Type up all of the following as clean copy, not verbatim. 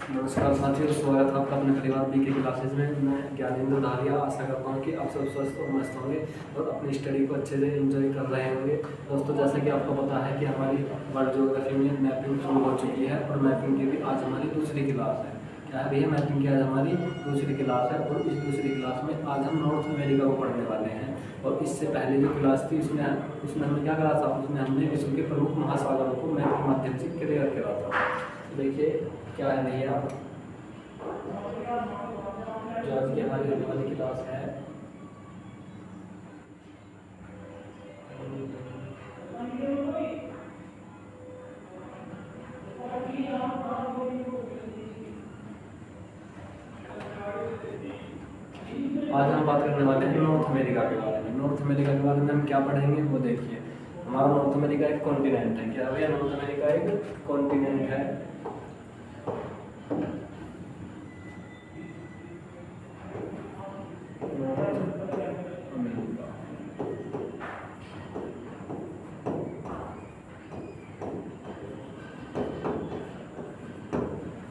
नमस्कार साथियों, स्वागत है आपका अपने परिवार बी के क्लासेज में। मैं ज्ञानेंद्र धारिया आशा करता हूँ कि आप सब स्वस्थ और मस्त होंगे और अपनी स्टडी को अच्छे से एंजॉय कर रहे होंगे। दोस्तों, जैसा कि आपको पता है कि हमारी वर्ल्ड ज्योग्राफी में मैपिंग शुरू हो चुकी है और मैपिंग की भी आज हमारी दूसरी क्लास है। क्या है भैया? मैपिंग की आज हमारी दूसरी क्लास है और इस दूसरी क्लास में आज हम नॉर्थ अमेरिका को पढ़ने वाले हैं। और इससे पहले जो क्लास थी उसमें हमने क्या करा था? उसमें हमने विश्व के प्रमुख महासागरों को मैप के माध्यम से क्लियर करा था। तो देखिए क्या है भैया, जो आज की हमारी होने वाली क्लास है आज हम बात करने वाले हैं नॉर्थ अमेरिका के बारे में। नॉर्थ अमेरिका के बारे में हम क्या पढ़ेंगे वो देखिए। हमारा नॉर्थ अमेरिका एक कॉन्टिनेंट है। क्या भैया? नॉर्थ अमेरिका एक कॉन्टिनेंट है।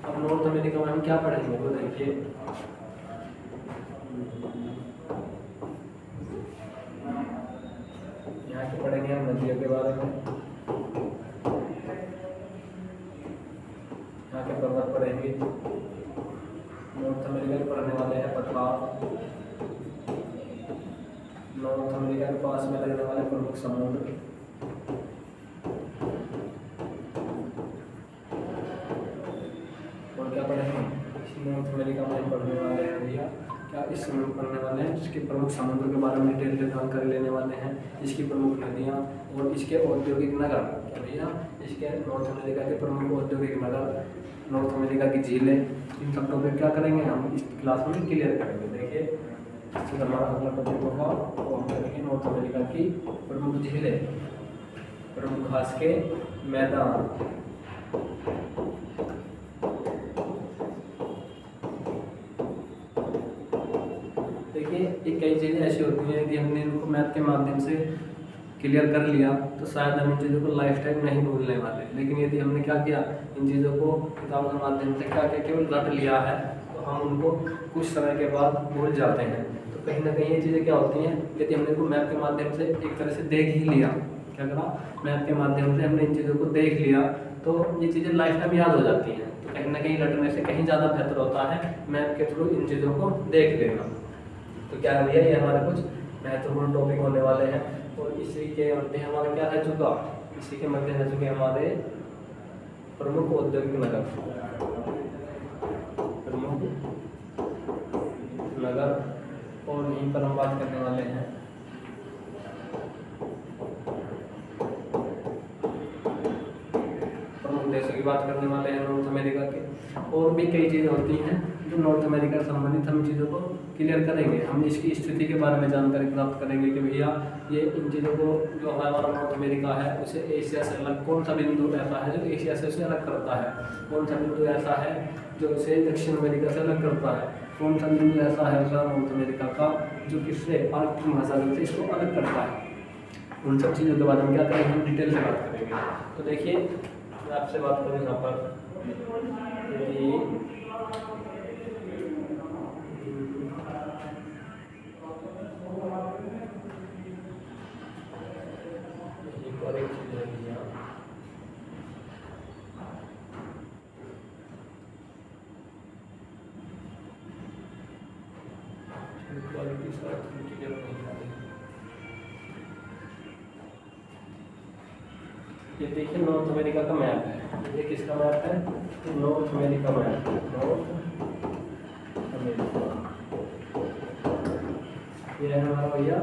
अब नॉर्थ अमेरिका में हम क्या पढ़ेंगे वो देखिए। यहाँ के पढ़ेंगे हम नदियों के बारे में, यहाँ के पर्वत पढ़ेंगे। नॉर्थ अमेरिका के पढ़ने वाले हैं पठार। नॉर्थ अमेरिका के पास में लगने वाले प्रमुख समुद्र, और क्या पढ़ेंगे नॉर्थ अमेरिका में पढ़ने वाले हैं भैया। क्या इस समय पढ़ने वाले हैं इसके प्रमुख समुद्र के बारे में डिटेल जानकारी लेने वाले हैं, इसकी प्रमुख नदियाँ और इसके औद्योगिक नगर। क्या भैया? इसके नॉर्थ अमेरिका के प्रमुख औद्योगिक नगर, नॉर्थ अमेरिका की झीलें, इन सब टॉपिक क्या करेंगे हम इस क्लास में क्लियर करेंगे। देखिए इससे हमारा अगला टॉपिक होगा वो हम करेंगे नॉर्थ अमेरिका की प्रमुख झीलें, प्रमुख घास के मैदान। देखिए ये कई चीज़ें ऐसी होती हैं कि हमने इनको मैथ के माध्यम से क्लियर कर लिया तो शायद हम इन चीज़ों को लाइफ टाइम नहीं भूलने वाले। लेकिन यदि हमने क्या किया, इन चीज़ों को किताब के माध्यम से क्या क्या केवल रट लिया है तो हम उनको कुछ समय के बाद भूल जाते हैं। तो कहीं ना कहीं ये चीज़ें क्या होती हैं, यदि हमने इनको मैप के माध्यम से एक तरह से देख ही लिया, क्या करा, मैप के माध्यम से हमने इन चीज़ों को देख लिया तो ये चीज़ें लाइफ टाइम याद हो जाती हैं। तो कहीं ना कहीं रटने से कहीं ज़्यादा बेहतर होता है मैप के थ्रू इन चीज़ों को देख लेना। तो क्या है भैया, ये हमारे कुछ महत्वपूर्ण टॉपिक होने वाले हैं। और इसी के मध्य हमारा क्या रह चुका, इसी के मध्य रह चुके हमारे प्रमुख औद्योगिक नगर, प्रमुख नगर। और यहीं पर हम बात करने वाले हैं प्रमुख देशों की बात करने वाले हैं नॉर्थ अमेरिका के। और भी कई चीज़ें होती हैं जो नॉर्थ अमेरिका से संबंधित हम चीज़ों को क्लियर करेंगे। हम इसकी स्थिति के बारे में जानकारी प्राप्त करेंगे कि भैया ये इन चीज़ों को जो हमारा नॉर्थ अमेरिका है उसे एशिया से अलग, कौन सा बिंदु ऐसा है जो एशिया से उसे अलग करता है, कौन सा बिंदु ऐसा है जो उसे दक्षिण अमेरिका से अलग करता है, कौन सा बिंदु ऐसा है उसका नॉर्थ अमेरिका का जो किससे आर्कटिक महासागर से इसको अलग करता है। उन सब चीज़ों के बारे में क्या करेंगे, हम डिटेल से बात करेंगे। तो देखिए मैं आपसे बात करूँ यहाँ पर ये देखिए नॉर्थ अमेरिका का मैप है। ये किसका मैप है? North America map, north America. ये है हमारा भैया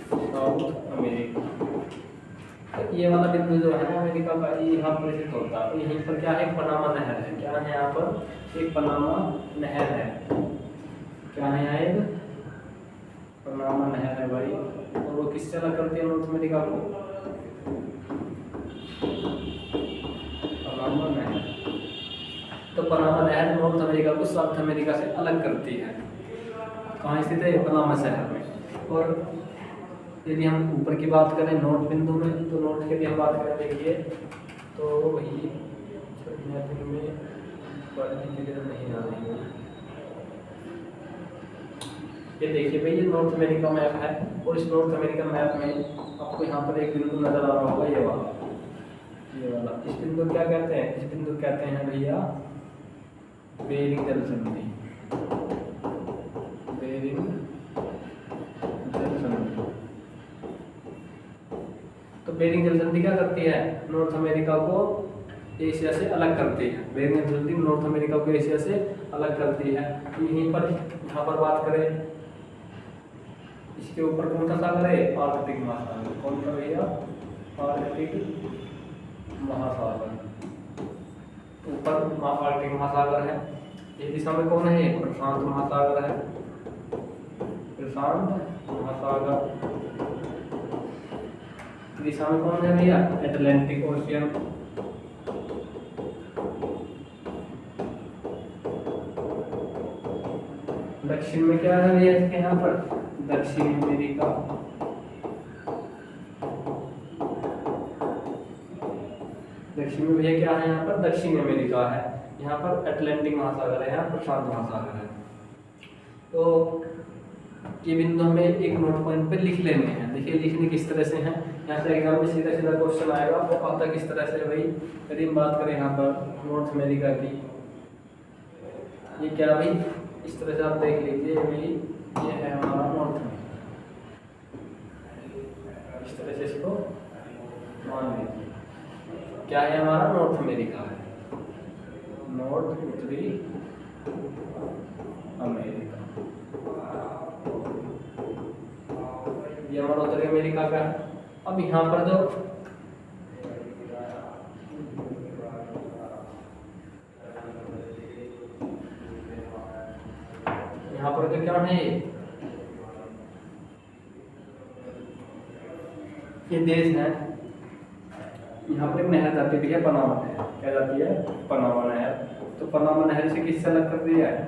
साउथ अमेरिका। तो ये वाला बिंदु जो है ना अमेरिका का, ये यहाँ पर स्थित होता है। यहीं पर क्या है, पनामा नहर है। क्या है यहाँ पर? एक पनामा नहर है। क्या है यहाँ? एक पनामा नहर है भाई। और वो किससे अलग करती है नॉर्थ अमेरिका को? पनामा नहर। तो पनामा नहर नॉर्थ अमेरिका को साउथ अमेरिका से अलग करती है। कहाँ स्थित है? पनामा शहर में। और यदि हम ऊपर की बात करें नॉर्थ बिंदु में, तो नॉर्थ के लिए हम बात करें देखिए तो वही में क्वालिटी क्लियर नहीं आ रही है। ये देखिए भाई, ये नॉर्थ अमेरिका मैप है और इस नॉर्थ अमेरिका मैप में आपको यहाँ पर एक बिंदु नजर आ रहा होगा, ये वाला, ये वाला। इस बिंदु को क्या कहते हैं? इस बिंदु को कहते हैं भैया बेरिंग जलसंधि। बेरिंग जलसंधि। तो बेरिंग जलसंधि क्या करती है? नॉर्थ अमेरिका को एशिया से अलग करती है। बेरिंग जलसंधि नॉर्थ अमेरिका को एशिया से अलग करती है। यहीं पर, यहाँ पर बात करें, इसके ऊपर कौन सा सागर है? आर्कटिक महासागर। कौन सा भैया? आर्कटिक महासागर। ऊपर आर्कटिक महासागर है। ये दिशा में कौन है? प्रशांत महासागर है। प्रशांत महासागर। दिशा में कौन है भैया? Atlantic ocean. दक्षिण में क्या है भैया इसके यहाँ पर? दक्षिण अमेरिका। दक्षिण में भैया क्या है यहाँ पर? दक्षिण अमेरिका है। यहाँ पर अटलांटिक महासागर है, यहाँ प्रशांत महासागर है। तो ये बिंदु हमें एक नोट पॉइंट पे लिख लेने हैं। देखिए लिखने किस तरह से हैं, यहाँ से एग्जाम में सीधा सीधा क्वेश्चन आएगा। वो आता किस तरह से भाई? यदि हम बात करें यहाँ पर नॉर्थ अमेरिका की, ये क्या भाई? इस तरह से आप देख लीजिए भाई, ये है हमारा नॉर्थ अमेरिका। इस तरह से इसको मान लीजिए, क्या है हमारा? नॉर्थ अमेरिका है। नॉर्थ, उत्तरी अमेरिका। ये हमारा उत्तरी अमेरिका का है। अब यहाँ पर जो यहाँ पर जो क्या है, ये देश है। यहाँ पर एक नहर जाती है, पनामा नहर। क्या जाती है? पनामा नहर। तो पनामा नहर से किससे अलग कर दिया है?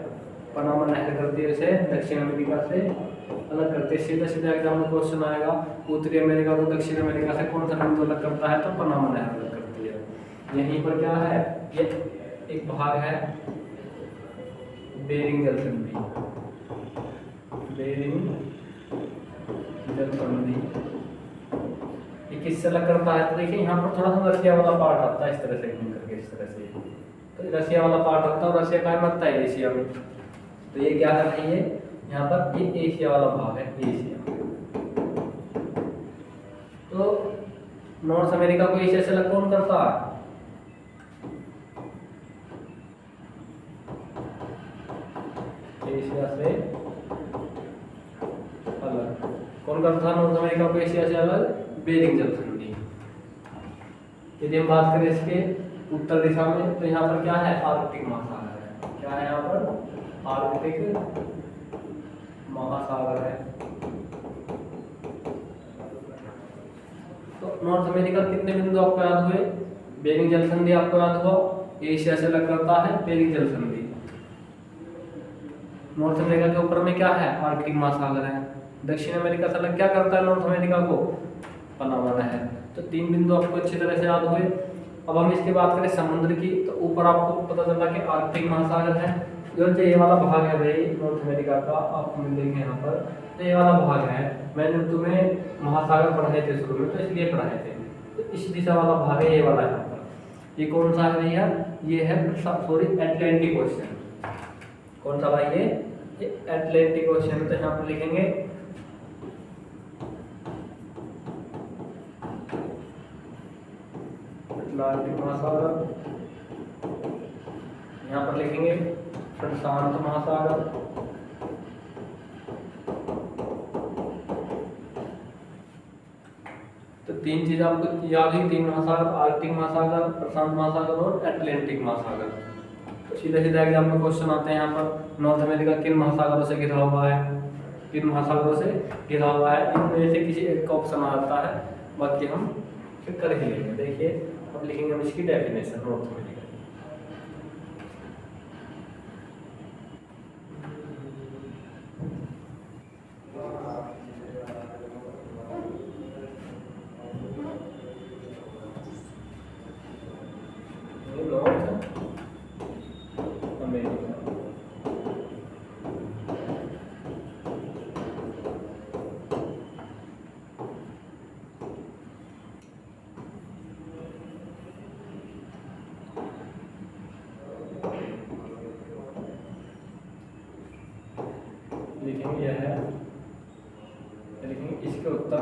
पनामा नहर करती है इसे दक्षिण अमेरिका से अलग करते हैं। सीधा सीधा एग्जाम में क्वेश्चन आएगा, उत्तरी अमेरिका को दक्षिण अमेरिका से कौन सा बिंदु अलग करता है? तो पनामा नहर अलग करती है। यहीं पर क्या है? ये एक भाग है बेरिंग जलसंधि। बेरिंग जलसंधि ये किससे अलग करता है? तो देखिए यहाँ पर थोड़ा सा रसिया वाला पार्ट आता है, इस तरह से घूम करके, इस तरह से। तो रसिया वाला पार्ट आता है, और रसिया कहाँ में आता है? एशिया में। तो ये क्या है भाई? ये यहाँ पर ये एशिया वाला भाग है, एशिया। तो नॉर्थ अमेरिका को एशिया से अलग कौन करता है? एशिया से अलग कौन करता है नॉर्थ अमेरिका को एशिया से अलग? बेरिंग जलसंधि। यदि हम बात करें इसके उत्तर दिशा में, तो यहाँ पर क्या है? आर्कटिक महासागर है। क्या है यहाँ पर? आर्कटिक महासागर है। तो नॉर्थ अमेरिका कितने बिंदु आपको याद हुए? बेरिंग जलसंधि आपको याद हुआ, एशिया से अलग करता है बेरिंग जलसंधि। नॉर्थ अमेरिका के ऊपर में क्या है? आर्कटिक महासागर है। दक्षिण अमेरिका से अलग क्या करता है नॉर्थ अमेरिका को? पनामा नहर। तो तीन बिंदु आपको अच्छी तरह से याद हुए। अब हम इसकी बात करें समुद्र की, तो ऊपर आपको पता चला कि आर्कटिक महासागर है। जो ये वाला भाग है भाई नॉर्थ अमेरिका का, आपको मिलेंगे यहाँ पर। तो ये वाला भाग है, मैंने तुम्हें महासागर पढ़ाए थे शुरू में, तो इसलिए पढ़ाए थे। तो इस दिशा वाला भाग है ये वाला यहाँ पर। ये कौन सा है भैया? ये है अटलांटिक ओशियन। कौन सा भाई? ये अटलांटिक ओशियन। तो यहाँ पर लिखेंगे अटलांटिक महासागर। यहाँ पर लिखेंगे प्रशांत महासागर। तो तीन चीज आपको याद हुई, तीन महासागर, आर्कटिक महासागर, प्रशांत महासागर और अटलांटिक महासागर। तो सीधे सीधे एग्जाम में क्वेश्चन आते हैं यहाँ पर, नॉर्थ अमेरिका किन महासागरों से घिरा हुआ है? किन महासागरों से घिरा हुआ है? इनमें से किसी एक का ऑप्शन आ जाता है, बाकी हम फिर कर ही लेंगे। देखिए अब लिखेंगे हम इसकी डेफिनेशन नॉर्थ अमेरिका।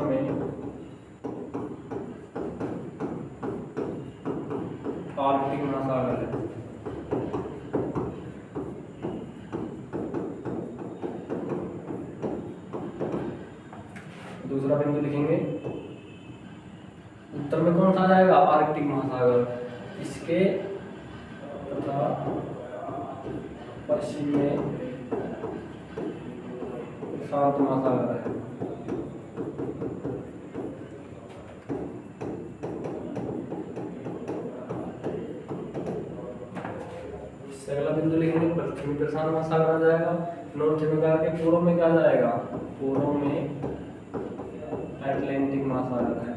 में आर्कटिक महासागर है। दूसरा बिंदु लिखेंगे, उत्तर में कौन सा आ जाएगा? आर्कटिक महासागर। इसके तथा पश्चिम में प्रशांत महासागर है। इससे अगला बिंदु लिखेंगे, पश्चिमी प्रशांत महासागर आ जाएगा। नॉर्थ बंगाल के पूर्व में क्या जाएगा? पूर्व में अटलांटिक महासागर है।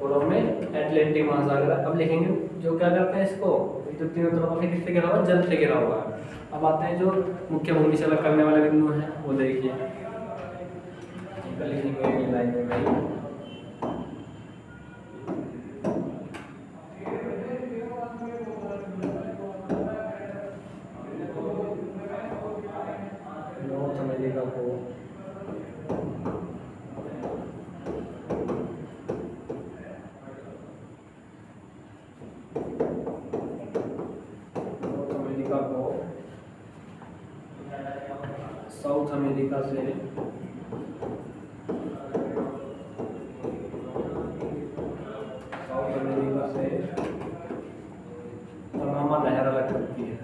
पूर्व में अटलांटिक महासागर है। अब लिखेंगे जो क्या करते हैं इसको, तो तीनों तरफ से किससे घिरा हुआ? जल से घिरा हुआ है। अब आते हैं जो मुख्य भूमि से अलग करने वाले बिंदु हैं, वो देखिए लिखेंगे लाइन में भाई। नॉर्थ अमेरिका को साउथ अमेरिका से पनामा नहर अलग करती है।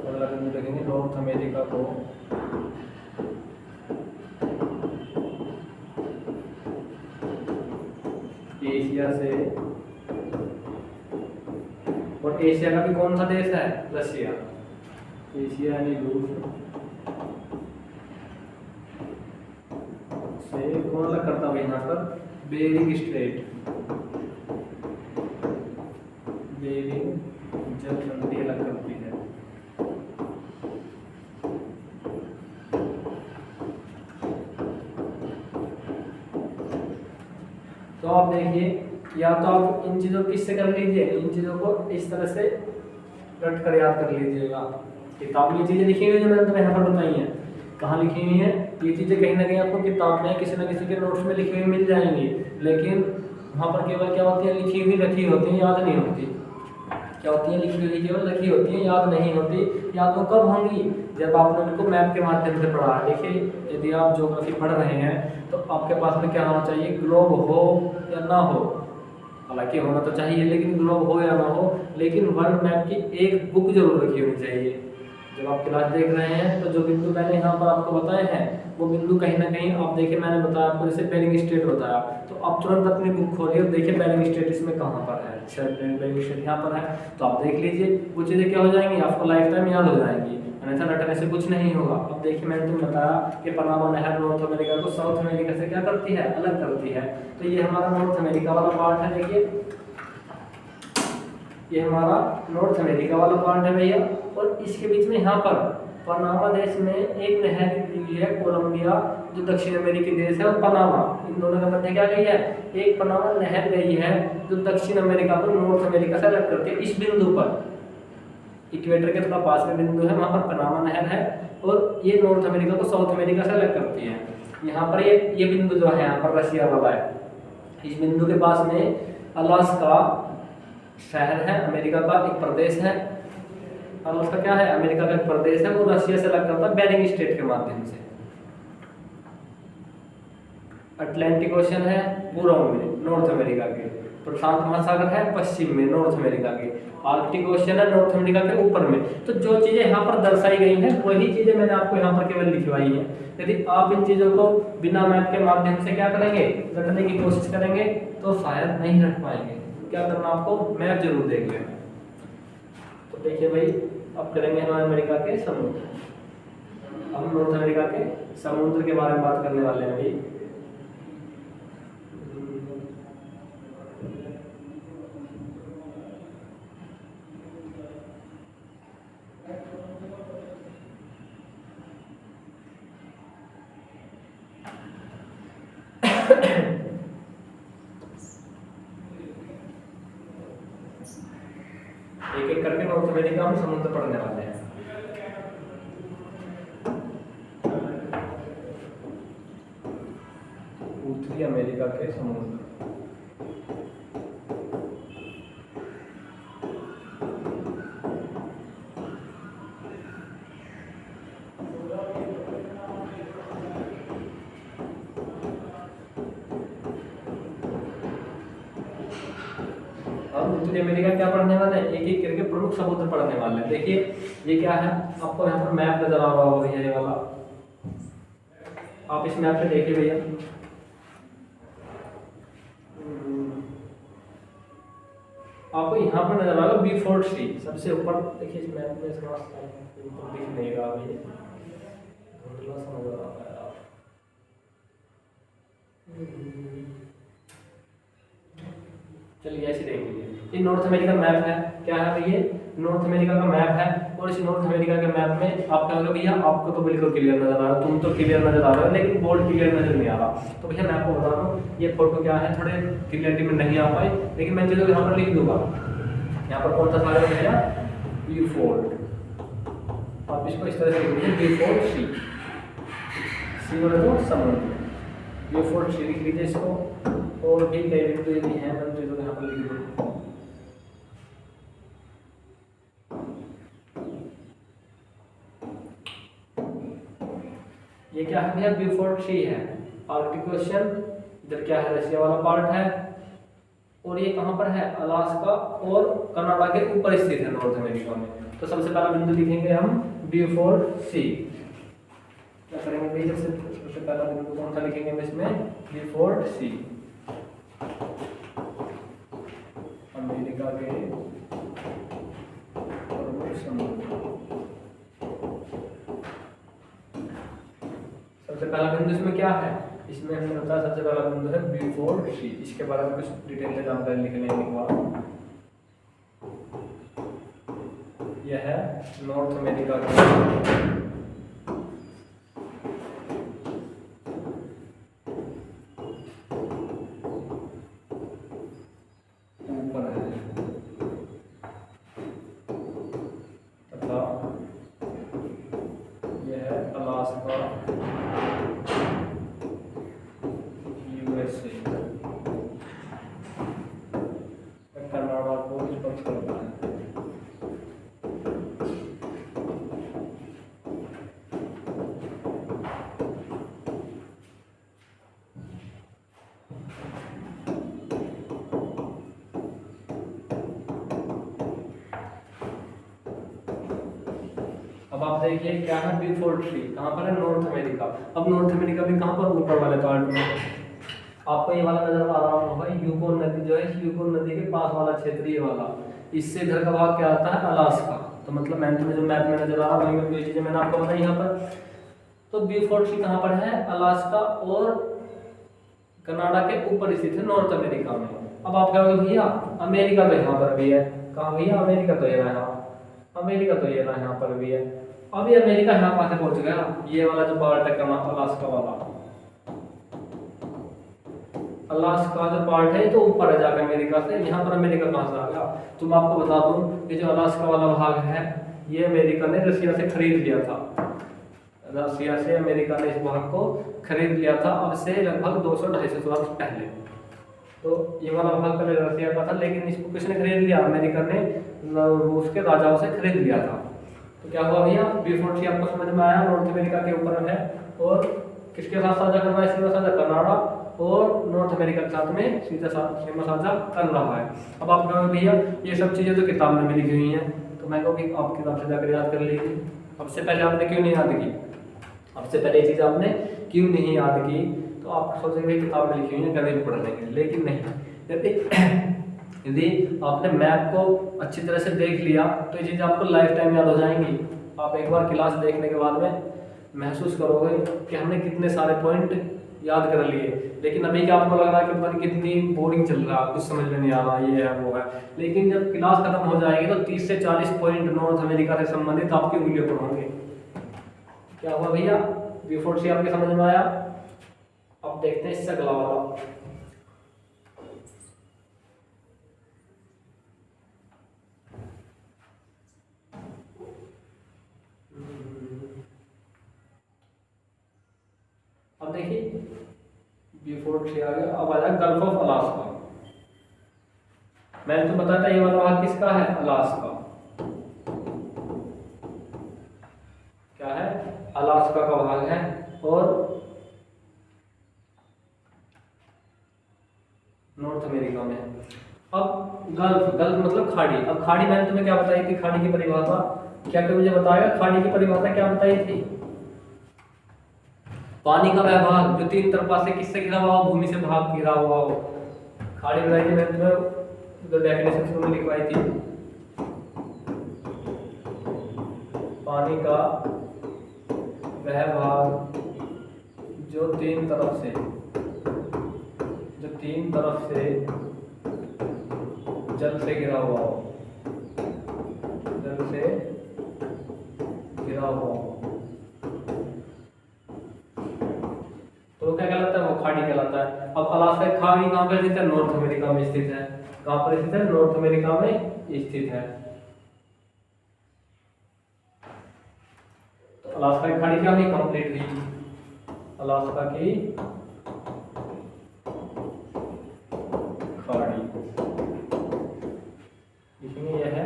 अगला बिंदु देखेंगे, नॉर्थ अमेरिका को एशिया से, और एशिया का भी कौन सा देश है? रशिया। एशिया यानी रूस से कौन अलग करता है? यहाँ पर बेरिंग स्ट्रेट, बेरिंग जलसंधि अलग करती है। तो आप देखिए, या तो आप इन चीजों को किससे कर लीजिए, इन चीजों को इस तरह से रट कर याद कर लीजिएगा। किताब में चीजें लिखी हुई जो मैंने तुम्हें यहाँ पर बताई हैं, कहाँ लिखी हुई हैं? ये चीजें कहीं ना कहीं आपको किताब में किसी न किसी के नोट्स में लिखी हुई मिल जाएंगी, लेकिन वहाँ पर केवल क्या होती है? लिखी हुई रखी होती है, याद नहीं होती। क्या होती है? लिखी हुई केवल रखी होती है, याद नहीं होती। याद वो कब होंगी? जब आपने उनको मैप के माध्यम से पढ़ा। देखिए, यदि आप ज्योग्राफी पढ़ रहे हैं तो आपके पास में क्या होना चाहिए? ग्लोब हो या ना हो, हालांकि होना तो चाहिए, लेकिन ग्लोब हो या ना हो, लेकिन वर्ल्ड मैप की एक बुक जरूर रखी होनी चाहिए। जब आप क्लास देख रहे हैं तो जो बिंदु मैंने यहाँ पर आपको बताए हैं, वो बिंदु कहीं ना कहीं आप देखिए, मैंने बताया आपको, जैसे बेरिंग स्ट्रेट बताया, तो आप तुरंत अपनी बुक खोलिए और देखिए बेरिंग स्ट्रेट इसमें कहाँ पर है। अच्छा, बेरिंग स्ट्रेट यहाँ पर है, तो आप देख लीजिए, वो चीज़ें क्या हो जाएंगी? आपको लाइफ टाइम याद हो जाएंगी, अन्यथा रटने से कुछ नहीं होगा। अब देखिए, मैंने तुम्हें बताया कि पनामा नहर नॉर्थ अमेरिका को साउथ अमेरिका से क्या करती है? अलग करती है। तो ये हमारा नॉर्थ अमेरिका वाला पार्ट है। देखिए, ये हमारा नॉर्थ अमेरिका वाला पार्ट है भैया, और इसके बीच में यहाँ पर पनामा देश में एक नहर दी है, कोलंबिया, जो दक्षिण अमेरिकी देश है, और पनामा, इन दोनों के मध्य क्या गई है? एक पनामा नहर गई है, जो दक्षिण अमेरिका को नॉर्थ अमेरिका से अलग करती है। इस बिंदु पर, इक्वेटर के थोड़ा पास में बिंदु है, वहाँ पर पनामा नहर है, और ये नॉर्थ अमेरिका को साउथ अमेरिका से अलग करती है। यहाँ पर ये बिंदु जो है, यहाँ पर रशिया वाला है। इस बिंदु के पास में अलास्का शहर है, अमेरिका का एक प्रदेश है। अलास्का क्या है? अमेरिका का एक प्रदेश है, वो रशिया से अलग करता है बेरिंग स्ट्रेट के माध्यम से। अटलांटिक ओशन है पूर्व में नॉर्थ अमेरिका के, प्रशांत महासागर है पश्चिम में नॉर्थ अमेरिका के, आर्कटिक ओशन है नॉर्थ अमेरिका के ऊपर में। तो जो चीजें यहाँ पर दर्शाई गई हैं, वही चीजें मैंने आपको यहाँ पर केवल लिखवाई है। यदि आप इन चीजों को बिना मैप के माध्यम से क्या करेंगे? रटने की कोशिश करेंगे, तो शायद नहीं रट पाएंगे। क्या करना आपको? मैप जरूर देख लेना। तो देखिए भाई, अब करेंगे हम अमेरिका के समुद्र। हम नॉर्थ अमेरिका के समुद्र के बारे में बात करने वाले हैं भाई। एक एक करके नॉर्थ अमेरिका हम समुद्र पढ़ने वाले हैं। उत्तरी अमेरिका के समुद्र। उत्तरी अमेरिका क्या पढ़ने वाले हैं, एक एक करके प्रमुख समुद्र पढ़ने वाले हैं। देखिए ये क्या है, आपको यहाँ पर मैप नजर आ रहा होगा ये वाला, आप इस मैप पे देखिए भैया, आपको यहाँ पर नजर आ रहा है बीफोर्ट सी सबसे ऊपर। देखिए इस मैप में इसका ऊपर दिख नहीं रहा है, धुंधला सा नजर आ रहा है आप। चलिए ऐसे देख लीजिए, ये नॉर्थ अमेरिका मैप है। क्या है भैया, नॉर्थ अमेरिका का मैप है। और इस नॉर्थ अमेरिका के मैप में आप क्या होगा भैया, आपको तो बिल्कुल क्लियर नजर आ रहा है, तुम तो क्लियर नजर आ रहा है, लेकिन बोर्ड क्लियर नजर नहीं आ रहा। तो भैया मैं आपको बता रहा हूँ, ये फोटो क्या है, थोड़े क्लियरिटी में नहीं आ पाए, लेकिन मैं चलो यहाँ पर लिख दूंगा। यहाँ पर कौन सा सारा भैया, बीफोर्ट। आप इसको इस तरह से लिख लीजिए, बीफोर्ट सी, सी बोले तो समुद्र, बीफोर्ट सी लिख लीजिए इसको। और भी कई बिंदु यदि हैं मैं चलो यहाँ पर लिख दूँ। ये क्या है भैया, बीफोर्ट सी है, आर्कटिक ओशन, इधर क्या है, रशिया वाला पार्ट है। और ये कहाँ पर है, अलास्का और कनाडा के ऊपर स्थित है नॉर्थ अमेरिका में। तो सबसे पहला बिंदु लिखेंगे हम बीफोर्ट सी। क्या करेंगे भैया, सबसे पहला बिंदु कौन सा लिखेंगे हम इसमें, बीफोर्ट सी, अमेरिका के प्रमुख समुद्र। सबसे पहला बिंदु इसमें क्या है, इसमें हमें बताया सबसे पहला बिंदु है बीफोर्ट सी। इसके बारे में कुछ डिटेल में जानकारी लिखने के बाद यह है नॉर्थ अमेरिका का ऊपर है, तथा यह है अलास्का USA, कनाडा को स्पर्श करता है। अब आप देखिए क्या है, बीफोर्ट सी कहाँ पर है, नॉर्थ अमेरिका। अब नॉर्थ अमेरिका भी कहाँ पर, ऊपर वाले पार्ट में। आपको ये वाला नजर आ रहा होगा, यूकोन नदी जो है, यूकोन नदी के पास वाला क्षेत्र ये वाला, इससे इधर का भाग क्या आता है, अलास्का। तो मतलब मैंने तुम्हें जो मैप में नजर आ रहा है वही चीजें मैंने आपको बताई यहाँ पर। तो बीफोर्ट सी कहाँ पर है, अलास्का और कनाडा के ऊपर स्थित है नॉर्थ अमेरिका में। अब आप क्या कहोगे भैया, अमेरिका तो यहाँ पर भी है, कहाँ भैया, अमेरिका तो ये रहा, अमेरिका तो ये रहा यहाँ पर भी है। अब ये अमेरिका यहाँ कहाँ से पहुंच गया, ये वाला जो पार्ट है अलास्का वाला, अलास्का जो पार्ट है तो ऊपर है जाकर अमेरिका से, यहाँ पर अमेरिका कहाँ से आ गया। तो मैं आपको बता दूं, ये जो अलास्का वाला भाग है ये अमेरिका ने रशिया से खरीद लिया था, रशिया से अमेरिका ने इस भाग को खरीद लिया था, अब से लगभग 200-250 वर्ष पहले। तो ये वाला भाग पहले रशिया का था, लेकिन इसको किसने खरीद लिया, अमेरिका ने रूस के राजाओं से खरीद लिया था। तो क्या हुआ भैया, बीफोर्ट सी आपको समझ में आया, नॉर्थ अमेरिका के ऊपर है। और किसके साथ साझा कर रहा है, सीमा साझा कनाडा और नॉर्थ अमेरिका के साथ में सीधा सीमा साझा कर रहा है। अब आप कहोगे भैया ये सब चीज़ें तो किताब में भी लिखी हुई हैं, तो मैं कहूँगी आप किताब से जाकर याद कर लीजिए। अब से पहले आपने क्यों नहीं याद की, अब से पहले ये चीज़ आपने क्यों नहीं याद की, तो आप सोचेंगे किताब में लिखी हुई है कभी भी पढ़ लेंगे, लेकिन नहीं। यदि आपने मैप को अच्छी तरह से देख लिया तो ये चीज़ आपको लाइफ टाइम याद हो जाएंगी। आप एक बार क्लास देखने के बाद में महसूस करोगे कि हमने कितने सारे पॉइंट याद कर लिए, लेकिन अभी क्या आपको लग रहा है कि पता नहीं कितनी बोरिंग चल रहा है, कुछ समझ में नहीं आ रहा, ये है वो है। लेकिन जब क्लास खत्म हो जाएगी तो 30 से 40 पॉइंट नॉर्थ अमेरिका से संबंधित आपकी उंगलियों पर होंगे। क्या हुआ भैया, बीफोर्ट सी आपके समझ में आया। अब देखते हैं इससे अगला वाला। देखिए बिफोर 3 आ गया, अब आ जाए गल्फ ऑफ अलास्का। मैंने तो बताया था ये वाला भाग किसका है, अलास्का। क्या है, अलास्का का भाग है। और नॉर्थ अमेरिका में। अब गल्फ, गल्फ मतलब खाड़ी। अब खाड़ी मैंने तुम्हें क्या बताई थी, खाड़ी की परिभाषा क्या, कोई मुझे बताएगा खाड़ी की परिभाषा क्या बताई थी? पानी का वह भाग जो तीन तरफा से किससे घिरा हुआ हो, भूमि से भाग घिरा हुआ हो। खाड़ी बताई थी मैंने तुम्हें, जो डेफिनेशन शुरू में लिखवाई थी। पानी का वह भाग जो तीन तरफ से जल से घिरा हुआ हो, जल से घिरा हुआ हो, तो क्या कहलाता है, वो खाड़ी कहलाता है। अब अलास्का की खाड़ी कहाँ पर स्थित है, नॉर्थ अमेरिका में स्थित है। कहाँ पर स्थित है, नॉर्थ अमेरिका में स्थित है। तो अलास्का की खाड़ी क्या हुई, कंप्लीट हुई। अलास्का की खाड़ी, इसमें यह है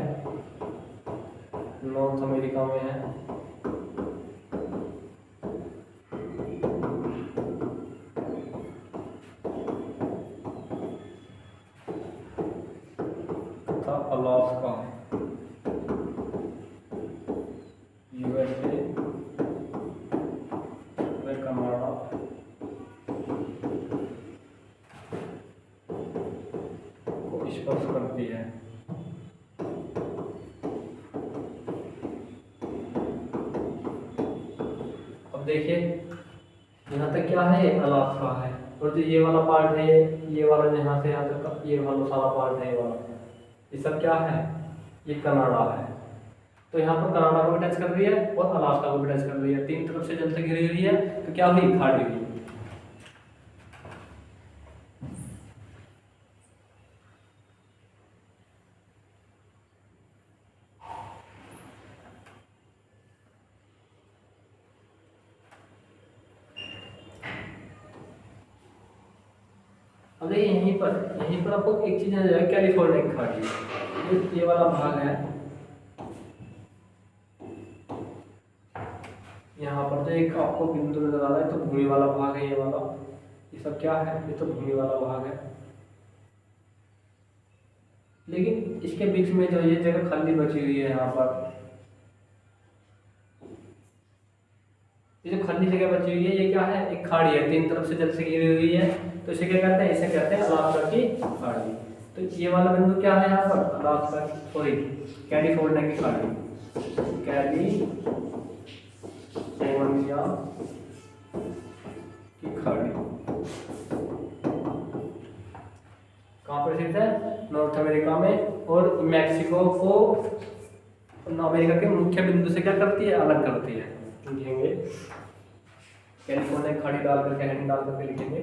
नॉर्थ अमेरिका में है। तथा अलास्का यूएसए व कनाडा को स्पर्श करती है। अब देखिए यहाँ तक क्या है, अलास्का है, और जो ये वाला पार्ट है, ये वाला यहाँ से यहाँ तक ये वाला सारा पार्ट है, ये वाला, ये सब क्या है, ये कनाडा है। तो यहाँ पर कनाडा को भी टच कर रही है और अलास्का को भी टच कर रही है, तीन तरफ से जल से घिरी हुई है, तो क्या हुई, खाड़ी हुई। अब यहीं पर आपको एक चीज नजर आएगी, कैलिफोर्निया की खाड़ी, ये वाला भाग है। यहाँ पर जो एक आपको बिंदु नजर आ रहा है, तो भूमि वाला भाग है ये वाला, ये सब क्या है, ये तो भूमि वाला भाग है। लेकिन इसके बीच में जो ये जगह खाली बची हुई है, यहाँ पर ये जो खाली जगह बची हुई है, ये क्या है, एक खाड़ी है, तीन तरफ से जल से घिरी हुई है, तो इसे क्या कहते हैं, इसे कहते हैं अलास्का की खाड़ी। तो ये वाला बिंदु क्या है यहाँ पर, अलास्का की, सॉरी कैलिफोर्निया की खाड़ी, कैलिफोर्निया की खाड़ी कहाँ पर स्थित है, नॉर्थ अमेरिका में। और मैक्सिको को अमेरिका के मुख्य बिंदु से क्या करती है, अलग करती है। लिखेंगे कैलिफोर्निया खाड़ी डाल करके, हेडिंग डाल करके लिखेंगे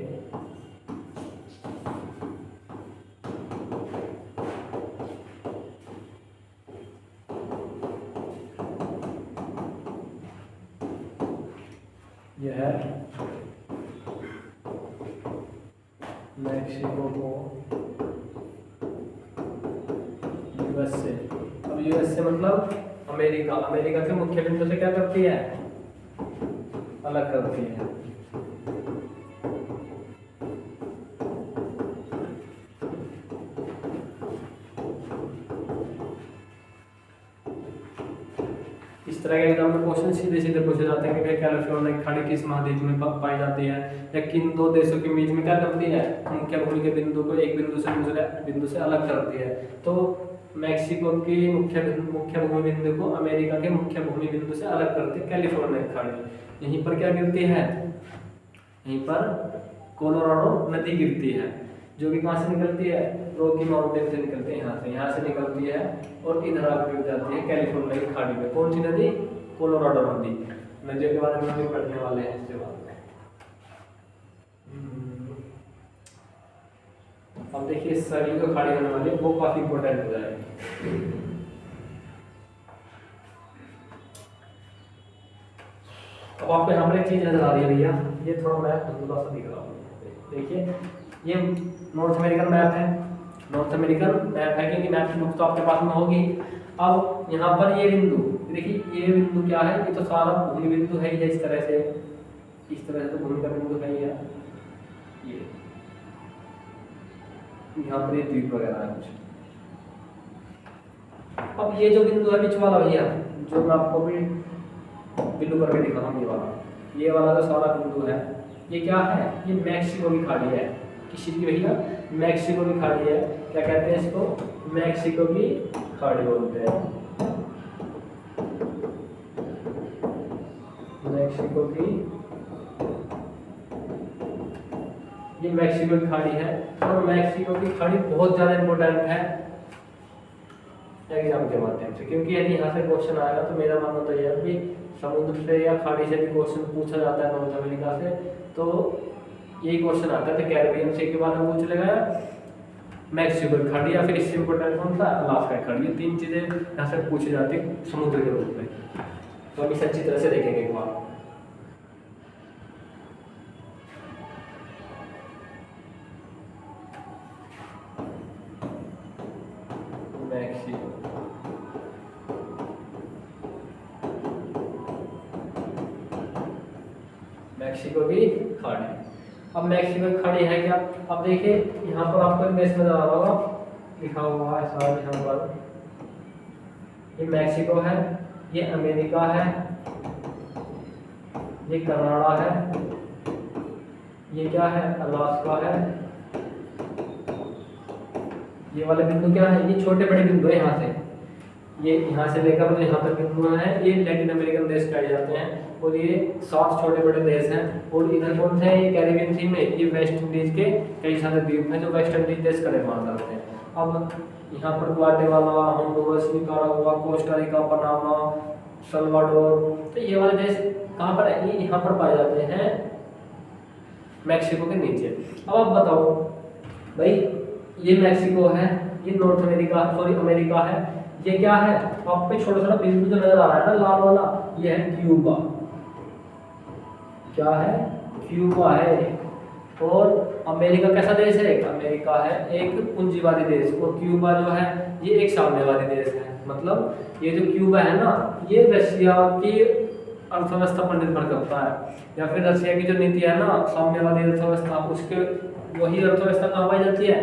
यह है मैक्सिको को यूएस से। अब यूएस से मतलब अमेरिका, अमेरिका के मुख्य बिंदु से क्या करती है, अलग करती है। इस तरह के एग्जाम में क्वेश्चन सीधे सीधे पूछे जाते हैं कि कैलिफोर्निया की खाड़ी किस महाद्वीप में पाई जाती है, या किन दो देशों के बीच में क्या करती है, मुख्य भूमि के बिंदु को एक बिंदु से दूसरे बिंदु से अलग करती है। तो मैक्सिको की मुख्य भूमि बिंदु को अमेरिका के मुख्य भूमि बिंदु से अलग करती है कैलिफोर्निया की खाड़ी। यहीं पर क्या गिरती है, यहीं पर कोलोराडो नदी गिरती है, जो कि कहाँ से निकलती है, रॉकी माउंटेन से निकलती है, यहाँ से निकलती है और इधर आकर गिर जाती है कैलिफोर्निया की खाड़ी में। कौन सी नदी, कोलोराडो नदी। नदियों के बारे में हम भी पढ़ने वाले हैं इसके बाद में। अब देखिए सरयू की खाड़ी होने वाली है, वो काफी इंपॉर्टेंट हो जाएगी। अब आपको यहाँ पर एक चीज़ नजर आ रही है भैया, ये थोड़ा मैप धुंधला सा दिख रहा है, देखिए ये नॉर्थ अमेरिकन मैप है, नॉर्थ अमेरिकन मैप है, क्योंकि मैप की बुक तो आपके पास में होगी। अब यहाँ पर ये बिंदु देखिए, ये बिंदु क्या है, ये तो सारा भूमि बिंदु है, ये इस तरह से तो भूमि का बिंदु है ये यहाँ पर ये द्वीप वगैरह है कुछ। अब ये जो बिंदु है बीच वाला भैया, जो मैं आपको भी बिंदु करके दिखा रहा हूँ, ये वाला जो सारा बिंदु है, ये क्या है, ये मैक्सिको की खाड़ी है। किसी की भैया, मैक्सिको की खाड़ी है। क्या कहते हैं इसको, मैक्सिको की खाड़ी बोलते हैं, मैक्सिको की, ये मैक्सिको की खाड़ी है। और मैक्सिको की खाड़ी बहुत ज़्यादा इंपॉर्टेंट है एग्जाम के माध्यम से, क्योंकि यदि यहाँ से क्वेश्चन आएगा तो मेरा मानना तो यह है कि समुद्र से या खाड़ी से भी क्वेश्चन पूछा जाता है नॉर्थ अमेरिका से, तो यही क्वेश्चन आता है। तो कैरिबियन सी के बारे में पूछ लेगा, मैक्सिको की खाड़ी, या फिर इससे इंपॉर्टेंट कौन सा, अलास्का की खाड़ी। ये तीन चीज़ें यहाँ से पूछी जाती है समुद्र के रूप में। तो हम इसे अच्छी तरह से देखेंगे एक बार। मैक्सिको की खाड़ी। अब मैक्सिको की खाड़ी है क्या, अब देखिए यहाँ पर आपको एक देश नजर आ रहा होगा, लिखा हुआ है शायद यहाँ पर, ये मैक्सिको है, ये अमेरिका है, ये कनाडा है, ये क्या है, अलास्का है। ये वाले बिंदु क्या है, ये छोटे बड़े बिंदु है, यहाँ से ये यहाँ से लेकर यहाँ तक बिंदु है, ये लैटिन अमेरिकन देश कहे जाते हैं। और ये 7 छोटे बड़े देश हैं। और इधर कौन से हैं, ये कैरिबियन थीम में, ये वेस्ट इंडीज के कई सारे द्वीप हैं जो वेस्ट इंडीज देश का निर्माण करते हैं। अब यहाँ पर Guatemala, Honduras, Nicaragua, Costa Rica, Panama, Salvador, तो ये वाले देश कहाँ पर है, ये यहाँ पर पाए जाते हैं मैक्सिको के नीचे। अब आप बताओ भाई, ये मैक्सिको है, ये नॉर्थ अमेरिका, सॉरी अमेरिका है, ये क्या है, आपको छोटा छोटा बिंदु जो नजर आ रहा है ना लाल वाला, ये है क्यूबा। क्या है, क्यूबा है। और अमेरिका कैसा देश है, अमेरिका है एक पूंजीवादी देश, और क्यूबा जो है ये एक साम्यवादी देश है। मतलब ये जो क्यूबा है ना, ये रशिया की अर्थव्यवस्था पर निर्भर करता है, या फिर रशिया की जो नीति है ना साम्यवादी अर्थव्यवस्था, उसके वही अर्थव्यवस्था कहाँ पाई जाती है,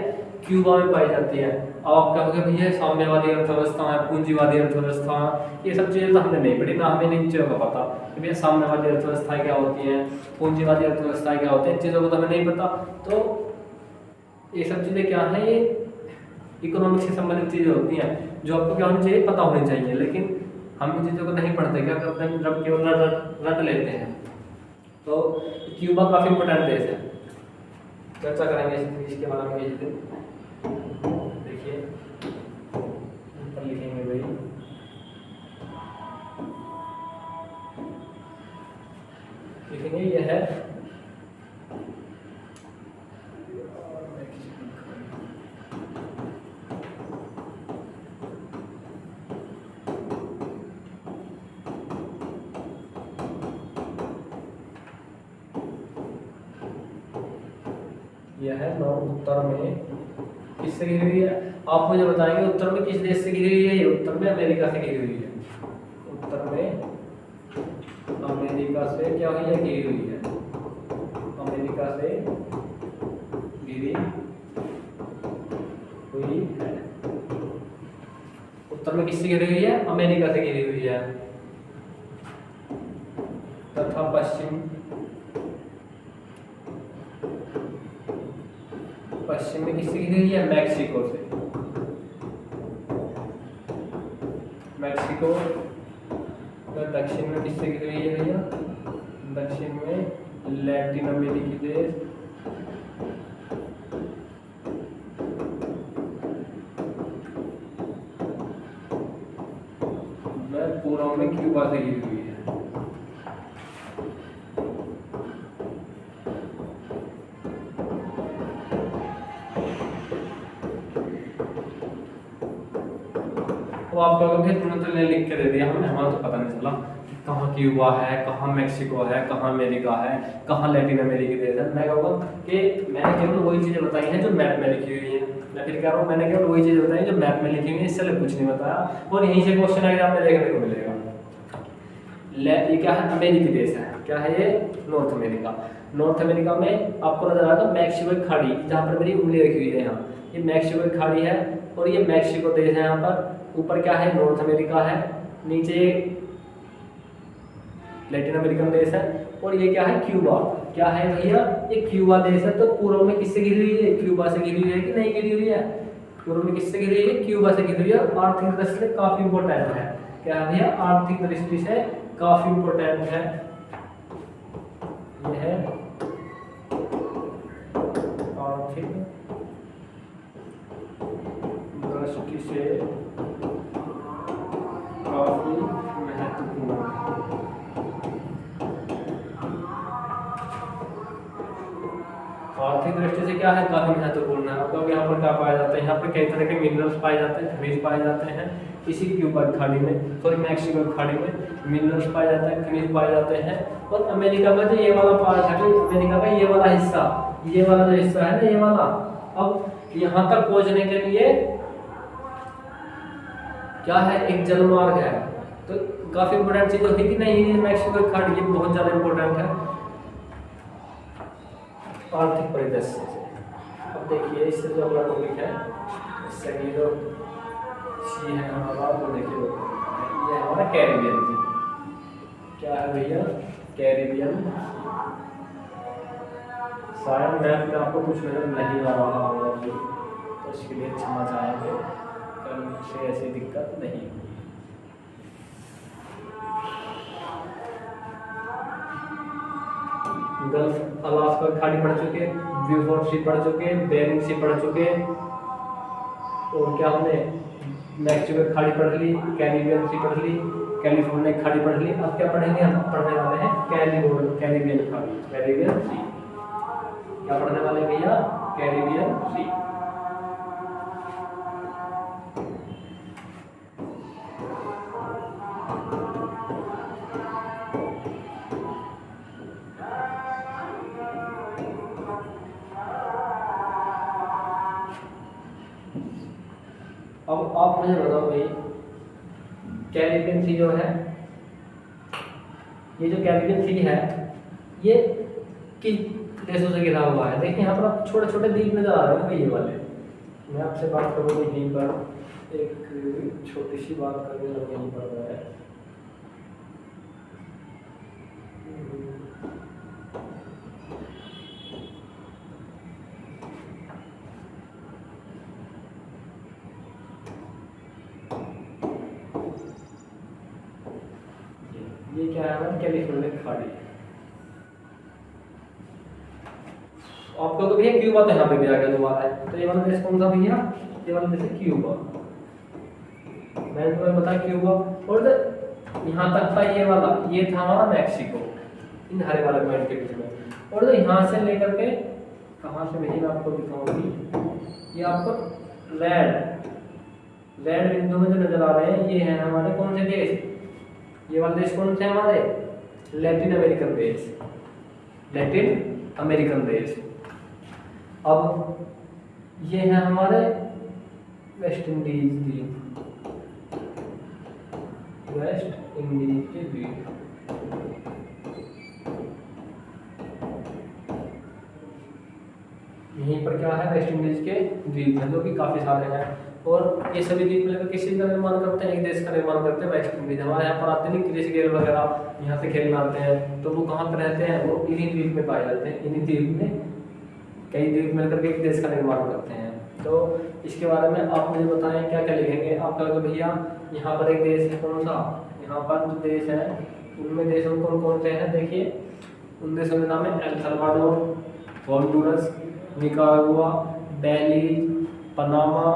क्यूबा में पाई जाती है। अब आप कहोगे भैया साम्यवादी अर्थव्यवस्था है, पूंजीवादी अर्थव्यवस्था, ये सब चीज़ें तो हमने नहीं पढ़ी, ना हमें इन चीज़ों का पता कि भैया साम्यवादी अर्थव्यवस्थाएं क्या होती हैं, पूंजीवादी अर्थव्यवस्थाएं क्या होती हैं, चीज़ों को तो हमें नहीं पता। तो ये सब चीज़ें क्या हैं, ये इकोनॉमिक्स से संबंधित चीज़ें होती हैं जो आपको क्या होनी चाहिए, पता होनी चाहिए। लेकिन हम इन चीज़ों को नहीं पढ़ते, क्या करते हैं, जब केवल रट लेते हैं। तो क्यूबा काफ़ी इंपॉर्टेंट देश है, चर्चा करेंगे इसके बारे में किसी दिन। देखिए ऊपर लिखेंगे भाई, लिखेंगे ये है यह है नौ उत्तर में किससे घिरी हुई है, आप मुझे बताएंगे उत्तर में किस देश से घिरी हुई है। ये उत्तर में अमेरिका से घिरी हुई है, उत्तर में अमेरिका से क्या हुई है, घिरी हुई है, अमेरिका से घिरी हुई है। उत्तर में किससे घिरी हुई है, अमेरिका से घिरी हुई है। तथा पश्चिम में किससे घिरी हुई है, मैक्सिको से। मैक्सिको दक्षिण में किससे घिरी हुई है भैया, दक्षिण में लैटिन अमेरिकी देश, पूर्व में क्यूबा से घिरी हुई है। तो आप कहोगे तुमने तो लिख के दे दिया, हमें हमारा तो पता नहीं चला। कहाँ क्यूबा है, कहाँ मैक्सिको है, कहाँ अमेरिका है, कहाँ लैटिन अमेरिकी देश है। मैं कहूँगा कि मैंने केवल वही चीज़ें बताई हैं जो मैप में लिखी हुई हैं। मैं फिर कह रहा हूँ मैंने केवल वही चीज़ें बताई जो मैप में लिखी हुई हैं, इससे अलग कुछ नहीं बताया। और यहीं से क्वेश्चन एग्जाम में देखने को मिलेगा। ये क्या है, अमेरिकी देश है। क्या है ये, नॉर्थ अमेरिका। नॉर्थ अमेरिका में आपको नजर आएगा मैक्सिको की खाड़ी, जहाँ पर मेरी उंगली रखी हुई है यहाँ, ये मैक्सिको की खाड़ी है और ये मैक्सिको देश है। यहाँ पर ऊपर क्या है, नॉर्थ अमेरिका है, नीचे लैटिन अमेरिकन देश है और ये क्या है, क्यूबा। क्या है भैया, ये क्यूबा देश है। तो पूर्व में किससे घिरी हुई है, क्यूबा से घिरी हुई है कि नहीं घिरी हुई है? पूर्व में किससे घिरी हुई है, क्यूबा से घिरी हुई है। आर्थिक दृष्टि से काफी इंपॉर्टेंट है। क्या है भैया, आर्थिक दृष्टि से काफी इंपॉर्टेंट है। यह है आर्थिक दृष्टि से काफी महत्वपूर्ण। आर्थिक दृष्टि से क्या है, काफी महत्वपूर्ण है। आपको यहाँ पर क्या पाया जाता है, यहाँ पर कई तरह के मिनरल्स पाए जाते हैं, खनिज पाए जाते हैं। इसी क्यूबा की खाड़ी में, सॉरी मैक्सिको की खाड़ी में मिनरल्स पाए जाते हैं, खनिज पाए जाते हैं। और अमेरिका का जो ये वाला पार्ट है, अमेरिका का ये वाला हिस्सा, ये वाला जो हिस्सा है ना, ये वाला, अब यहाँ तक पहुँचने के लिए क्या है, एक जलमार्ग है। तो काफी इंपोर्टेंट चीज होती कि नहीं, ये मैक्सिको की खाड़ी, ये बहुत ज्यादा इंपॉर्टेंट है आर्थिक परिदृश्य से। अब देखिए इससे जो अगला टॉपिक है, इससे जो सी है हमारा, वो देखिए ये है हमारा कैरिबियन सी। क्या है भैया, कैरिबियन। शायद मैप में आपको कुछ नजर नहीं आ रहा होगा, तो इसके लिए क्षमा चाहेंगे, कल से ऐसी दिक्कत नहीं होगी। गल्फ अलास्का खाड़ी पढ़ चुके, ब्यूफोर्ड सी पढ़ चुके, बेरिंग सी पढ़ चुके, और क्या हमने मैक्सिको खाड़ी पढ़ ली, कैरिबियन सी पढ़ ली, कैलिफोर्निया खाड़ी पढ़ ली। अब क्या पढ़ेंगे, हम पढ़ने वाले हैं कैरिबियन खाड़ी, कैरिबियन सी। क्या पढ़ने वाले भैया, कैरिबियन सी। अब आप मुझे बताओ भाई, कैरिबियन सी जो है, ये जो कैरिबियन सी है, ये किस देशों से घिरा हुआ है? देखिए यहाँ पर आप छोटे छोटे द्वीप नजर आ रहे हैं ये वाले। मैं आपसे बात करूँ यहीं पर एक छोटी सी बात करने लग यहीं पर है। ये क्या है, कैलिफोर्निया खाड़ी। आपको तो भैया क्यूबा तो यहाँ पे भी आ गया दोबारा है। तो ये वाला देश कौन सा भैया, ये वाला देश है क्यूबा। मैंने तुम्हें बताया क्यूबा। और यहाँ तक था ये वाला, ये था हमारा मैक्सिको, इन हरे वाले पॉइंट के बीच में। और तो यहाँ से लेकर के कहाँ से भैया मैं आपको दिखाऊंगी, ये आपको रेड बिंदु में जो नजर आ रहे हैं, ये है हमारे कौन से देश, ये वाले देश कौन से हमारे, लैटिन अमेरिकन देश, लैटिन अमेरिकन देश। अब ये है हमारे वेस्ट इंडीज द्वीप, वेस्ट इंडीज के द्वीप। यहीं पर क्या है, वेस्ट इंडीज के द्वीप हैं, जो कि काफी सारे हैं। और ये सभी द्वीप मिलकर किसी का निर्माण करते हैं, एक देश का निर्माण करते हैं, वेस्ट इंडीज। हमारे यहाँ पर आते नहीं क्रिस गेल वगैरह, यहाँ से खेलने आते हैं, तो वो कहाँ पर रहते हैं, वो इन्हीं द्वीप में पाए जाते हैं। इन्हीं द्वीप में कई द्वीप मिलकर के एक देश का निर्माण करते हैं। तो इसके बारे में आप मुझे बताएं क्या क्या लिखेंगे। आप कहोगे भैया यहाँ पर एक देश है, कौन सा, यहाँ पर जो देश है उनमें देशों कौन कौन से हैं, देखिए उन देशों के नाम है El Salvador, Honduras, Nicaragua, Belize, Panama,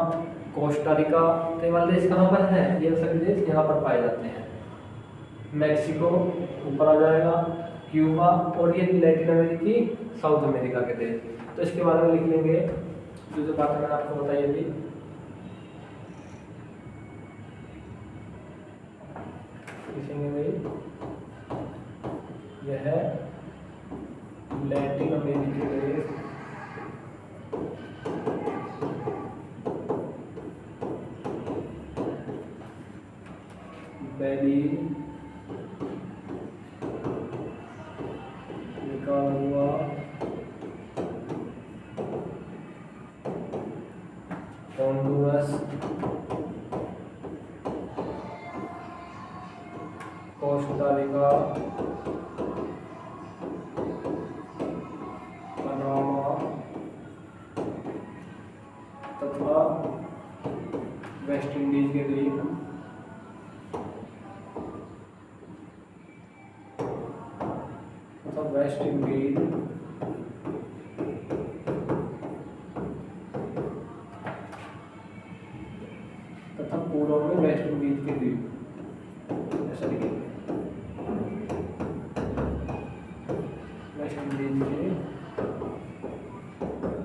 Costa Rica. तो ये वाले देश कहाँ पर हैं, ये सभी देश यहाँ पर पाए जाते हैं। मैक्सिको ऊपर आ जाएगा, क्यूबा, और ये लैटिन अमेरिकी, साउथ अमेरिका के देश। तो इसके बारे में लिख लेंगे जो बातें मैंने आपको बताई थी। लिखेंगे भाई valley Nicaragua, Honduras, Costa Rica, Panama तथा वेस्ट इंडीज के द्वीप तथा वेस्ट इंडीज तथा पूर्व में वेस्ट इंडीज के द्वीप, ऐसा लिखेंगे वेस्ट इंडीज के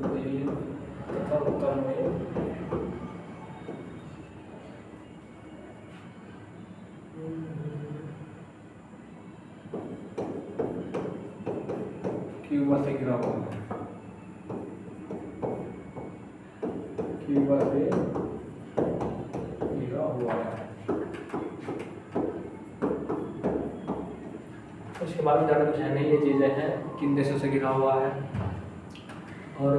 द्वीप तथा उत्तर में क्यूबा से घिरा हुआ है, क्यूबा से घिरा हुआ है। उसके बाद में ज़्यादा कुछ है नहीं, ये चीज़ें हैं किन देशों से घिरा हुआ है और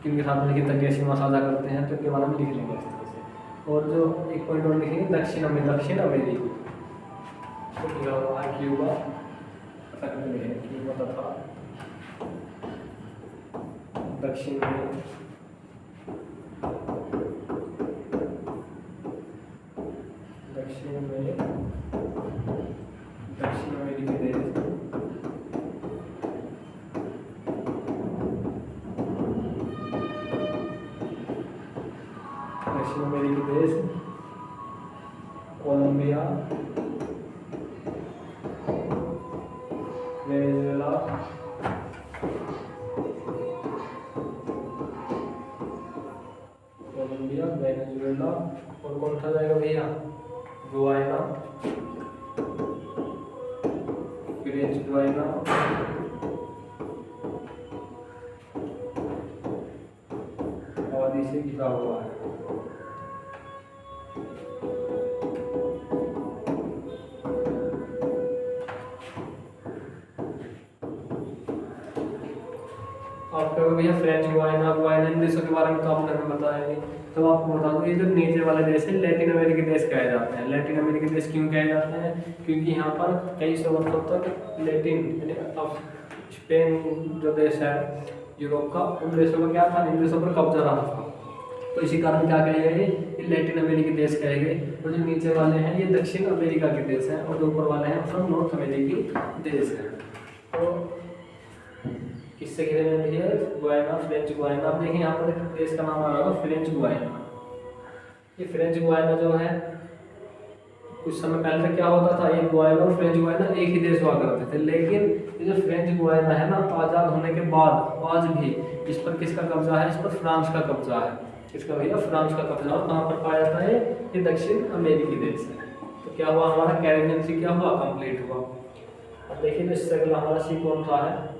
किन के साथ मिलकर तटीय सीमा साझा करते हैं, तो इनके बारे में लिख लेंगे इस तरह से। और जो एक पॉइंट और लिखेंगे दक्षिण अमेरिका तो घिरा हुआ है क्यूबा, ऐसा करके लिखेंगे क्यूबा तथा दक्षिण में दक्षिण अमेरिकी देश कोलंबिया, वेनेजुएला, और कौन सा जाएगा भैया, गुयाना, फ्रेंच गुयाना, आबादी से घिरा हुआ है। आपको भैया फ्रेंच गुयाना इन देशों के बारे में तो आपने हमें बताया नहीं, तो आपको बता दूं ये जो नीचे वाले देश है लैटिन अमेरिकी देश कहे जाते हैं। लैटिन अमेरिकी देश क्यों कहे जाते हैं, क्योंकि यहाँ पर कई सौ वर्षों तक लैटिन अब स्पेन जो देश है यूरोप का, उन देशों का क्या था, इन देशों पर कब्जा रहा था, तो इसी कारण क्या कहे गए ये लैटिन अमेरिकी देश कहे गए। और जो नीचे वाले हैं ये दक्षिण अमेरिका के देश हैं और जो ऊपर वाले हैं सब नॉर्थ अमेरिकी देश हैं। तो किससे घिरे हुए हैं, गुयाना, फ्रेंच गुयाना। आप देखिए यहाँ पर देश का नाम आ रहा है फ्रेंच गुयाना। ये फ्रेंच गुयाना जो है कुछ समय पहले क्या होता था, ये गुयाना और फ्रेंच गुयाना एक ही देश हुआ करते थे, लेकिन ये जो फ्रेंच गुयाना है ना, आज़ाद होने के बाद आज भी इस पर किसका कब्जा है, इस पर फ्रांस का कब्जा है। इसका भैया फ्रांस का कब्जा, और कहाँ पर पाया जाता है, ये दक्षिण अमेरिकी देश है। तो क्या हुआ, हमारा कैरेबियन सी क्या हुआ, कंप्लीट हुआ। अब देखिए इससे अगला हमारा सी कौन सा है,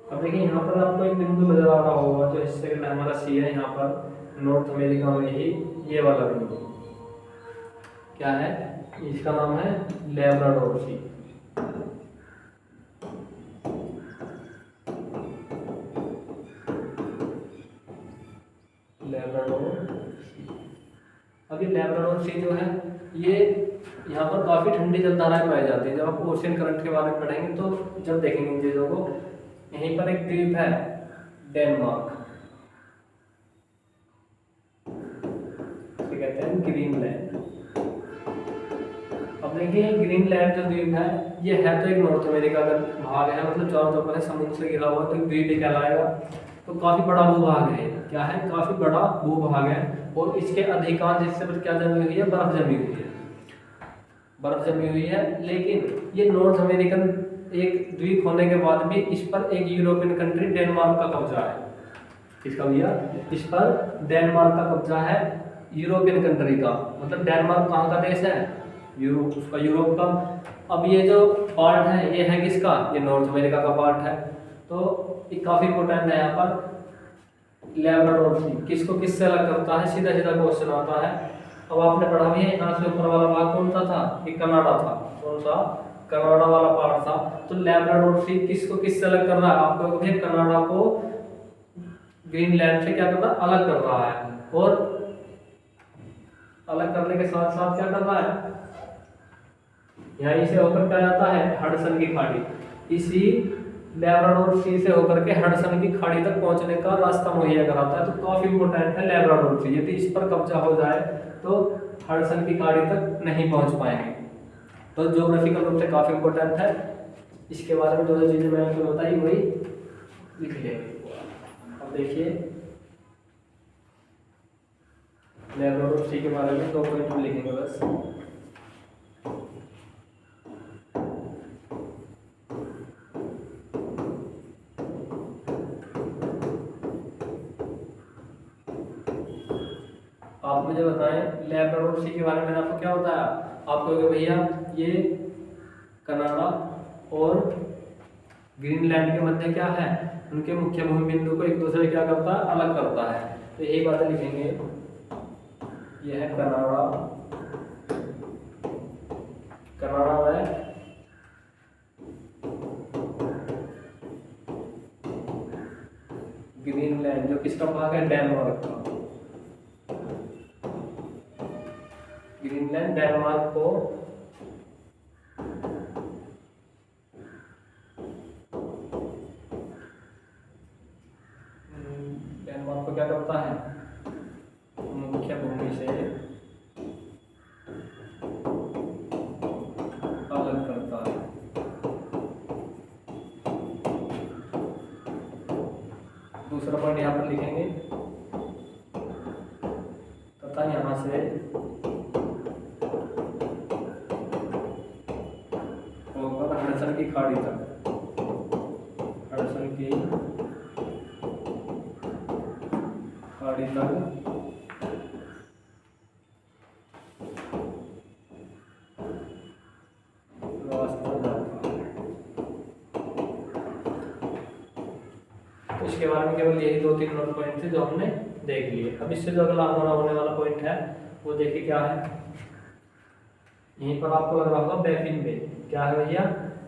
अब देखिए यहाँ पर आपको एक बिंदु नजर आ रहा होगा जो इससे हमारा सी है, यहाँ पर नॉर्थ अमेरिका में ही ये वाला बिंदु क्या है, इसका नाम है लैब्राडोर सी। अब ये लैब्राडोर सी जो है ये यहाँ पर काफ़ी ठंडी जलधाराएं पाई जाती है। जब आप ओशियन करंट के बारे में पढ़ेंगे तो जब देखेंगे इन चीज़ों को, यहीं पर एक द्वीप है डेनमार्क, इसे कहते हैं ग्रीनलैंड। अब देखिए ग्रीनलैंड जो द्वीप है ये है तो एक नॉर्थ अमेरिका का भाग है, मतलब चारों तरफ से समुद्र से घिरा हुआ, तो द्वीप ही कहलाएगा। तो काफ़ी बड़ा भूभाग है, क्या है, काफ़ी बड़ा भूभाग है। और इसके अधिकांश हिस्से पर क्या जमी हुई है, बर्फ जमी हुई है, बर्फ जमी हुई है। लेकिन ये नॉर्थ अमेरिकन एक द्वीप होने के बाद भी इस पर एक यूरोपियन कंट्री डेनमार्क का कब्जा है। किसका भैया, इस पर डेनमार्क का कब्जा है। यूरोपियन कंट्री का, मतलब डेनमार्क कहाँ का देश है, यूरोप, उसका यूरोप का। अब ये जो पार्ट है ये है किसका, ये नॉर्थ अमेरिका का पार्ट है। तो ये काफी इंपॉर्टेंट है यहाँ पर। लैब्राडोर सी किसको किससे अलग करता है, सीधा सीधा क्वेश्चन आता है। अब आपने पढ़ा भी है, यहाँ से ऊपर वाला भाग कौन सा था, ये कनाडा था, कौन सा, कनाडा वाला पार्ट था। तो लैब्राडोर सी किसको किससे अलग कर रहा है, आपको कनाडा को ग्रीनलैंड से क्या कर रहा है, अलग कर रहा है। और अलग करने के साथ साथ क्या कर रहा है, यहीं से होकर क्या जाता है, हडसन की खाड़ी, इसी लैब्राडोर सी से होकर के हडसन की खाड़ी तक पहुंचने का रास्ता मुहैया कराता है। तो काफी इंपॉर्टेंट है लैब्राडोर सी, यदि इस पर कब्जा हो जाए तो हडसन की खाड़ी तक नहीं पहुंच पाएंगे। तो ज्योग्राफिकल रूप से काफी इंपॉर्टेंट है। इसके बारे में जो जो चीजें मैंने आपको बताई वही लिख लेंगे। अब देखिए लैब्राडोर सी के बारे में 2 पॉइंट में लिखेंगे बस। आप मुझे बताएं लैब्राडोर सी के बारे में, मैंने आपको क्या बताया, आपको भैया ये कनाडा और ग्रीनलैंड के मध्य क्या है, उनके मुख्य भूमि बिंदु को एक दूसरे क्या करता है, अलग करता है। तो यही बातें लिखेंगे, यह है कनाडा, कनाडा में ग्रीनलैंड जो किसका भाग है, डेनमार्क का। ग्रीनलैंड डेनमार्क को क्या करता है, मुख्य भूमि से अलग करता है। दूसरा पॉइंट यहाँ पर लिखेंगे, तथा यहाँ से होकर हडसन की खाड़ी तक, हडसन की खाड़ी तक रास्ता जाता है। तो इसके बारे में केवल यही 2-3 नोट पॉइंट थे जो हमने देख लिए। अब इससे जो अगला हमारा होने वाला पॉइंट है वो देखिए क्या है, यहीं पर आपको लग रहा होगा बैफिन बे। क्या है भैया,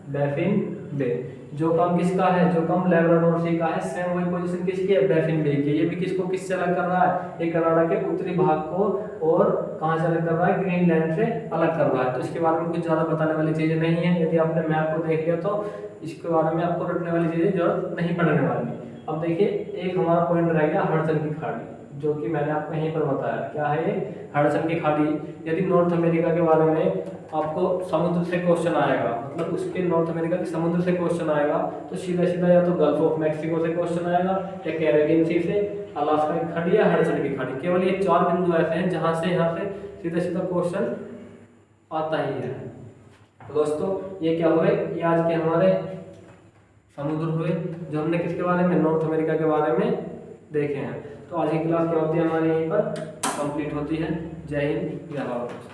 बैफिन बे। जो काम किसका है, जो काम लैब्राडोर सी का है, सेम वही पोजीशन किसकी है, बैफिन बे की। ये भी किसको किससे अलग कर रहा है, ये कनाडा के उत्तरी भाग को और कहाँ से अलग कर रहा है, ग्रीनलैंड से अलग कर रहा है। तो इसके बारे में कुछ ज़्यादा बताने वाली चीज़ें नहीं है। यदि आपने मैप को देख लिया तो इसके बारे में आपको रटने वाली चीज़ें जरूरत नहीं पड़ने वाली। अब देखिए एक हमारा पॉइंट रह गया हडसन की खाड़ी, जो कि मैंने आपको यहीं पर बताया। क्या है ये, हडसन की खाड़ी। यदि नॉर्थ अमेरिका के बारे में आपको समुद्र से क्वेश्चन आएगा, मतलब उसके नॉर्थ अमेरिका के समुद्र से क्वेश्चन आएगा, तो सीधा सीधा या तो गल्फ ऑफ मैक्सिको से क्वेश्चन आएगा, या कैरेबियन सी से, अलास्का की खाड़ी या हडसन की खाड़ी। केवल ये 4 बिंदु ऐसे हैं जहाँ से यहाँ से सीधा सीधा क्वेश्चन आता ही है। तो दोस्तों ये क्या हुए, ये आज के हमारे समुद्र हुए जो हमने किसके बारे में, नॉर्थ अमेरिका के बारे में देखे हैं। तो आज की क्लास क्या होती है हमारी यहीं पर कंप्लीट होती है। जय हिंद, जय भारत।